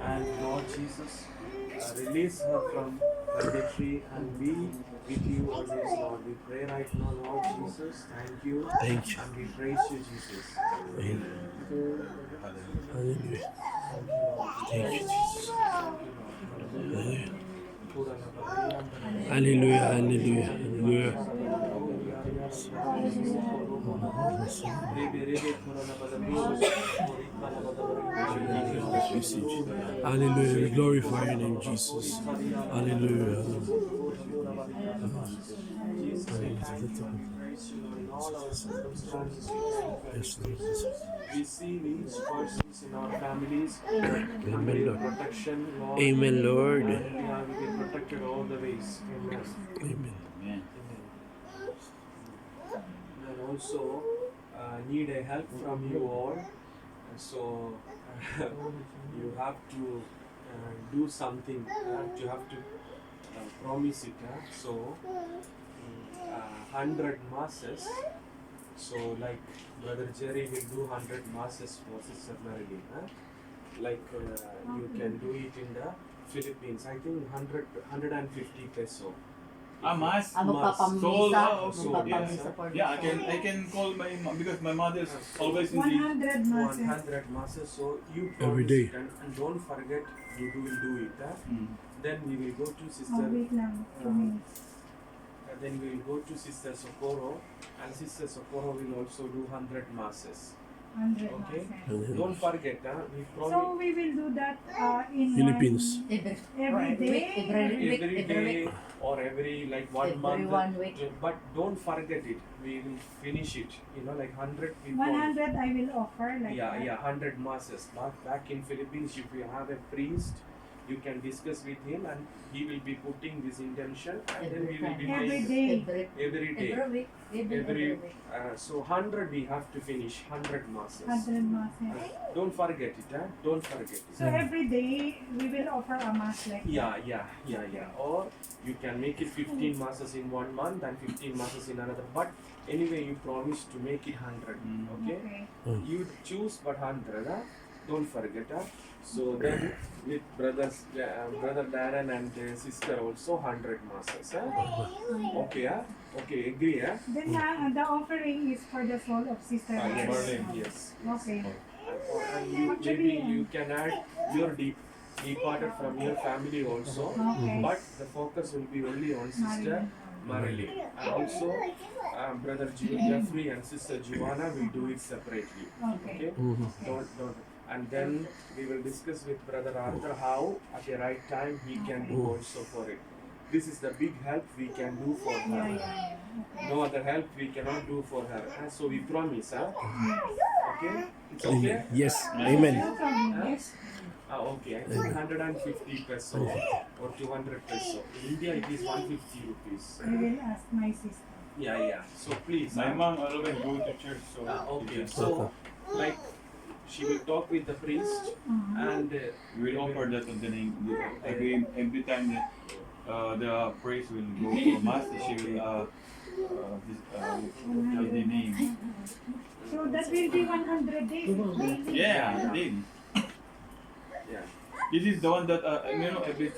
And Lord Jesus, release her from purgatory and be with you always, Lord. We pray right now, Lord Jesus. Thank you. Thank you. And we praise you, Jesus. Amen. Hallelujah. Thank you, Thank you, Lord. Jesus. Thank you, Lord. Hallelujah. Hallelujah. Hallelujah. Hallelujah. Hallelujah. Hallelujah. We glorify your name, Jesus. Hallelujah. Jesus, we thank you and we praise you, Lord. In all our circumstances, we thank you and Yes, we Lord. praise you. We see each persons in our families under Amen, your Lord. protection, Lord. Amen, Lord. And we are to be protected all the ways. Amen. Amen. Amen. And also need a help from you all. So you have to do something. You have to promise it. So 100 masses. So like Brother Jerry will do 100 masses for Sister Marilyn. Like you can do it in the Philippines. I think 150 peso. Mass. Magpapamisa. So, yeah, I can call my mom because my mother is always in the 100 masses. 100 masses. So you Every promise day. it and don't forget you will do it. Then we will go to Oh, Sister. wait lang. 2 minutes. Then we will go to Sister Socorro, and Sister Socorro will also do 100 masses. 100 Okay. masses. Don't forget, we So promise we will do that in Philippines. every day. every day or every like 1 month. 1 week. But don't forget it. We will finish it. Like 100 people. 100 I will offer like that. 100 masses. But back in Philippines, if you have a priest, you can discuss with him and he will be putting this intention and then we will be Every paying day. every day. Every week. Every week. So 100 we have to finish 100 masses. 100 masses. Don't forget it, don't forget it. So every day we will offer a mass like that. Yeah. Or you can make it 15 masses in 1 month and 15 masses in another. But anyway, you promise to make it 100. Okay? You choose but 100. Don't forget. So then with Brother Darren and sister also 100 masses. Okay, okay, agree. Then the offering is for the soul of Sister Marlene. Marlene, yes. Okay. And maybe you can add your departed from your family also, Okay. but the focus will be only on Sister Marilyn. And also Brother Jeffrey and Sister Giovanna will do it separately. Okay. Don't. And then we will discuss with Brother Arthur how at the right time he can do also for it. This is the big help we can do for her. Yeah. No other help we cannot do for her. So we promise, okay? It's okay? Yes. Amen. Yes. Okay, I think 150 peso or 200 peso. In India it is 150 rupees. I will ask my sister. Yeah. So please. My mom always go to church, so Okay, so like she will talk with the priest and we will offer that on the name. Every time that the priest will go for mass, she will tell the name. So that will be 100 days daily. Yeah, daily. yeah. This is the one that every time.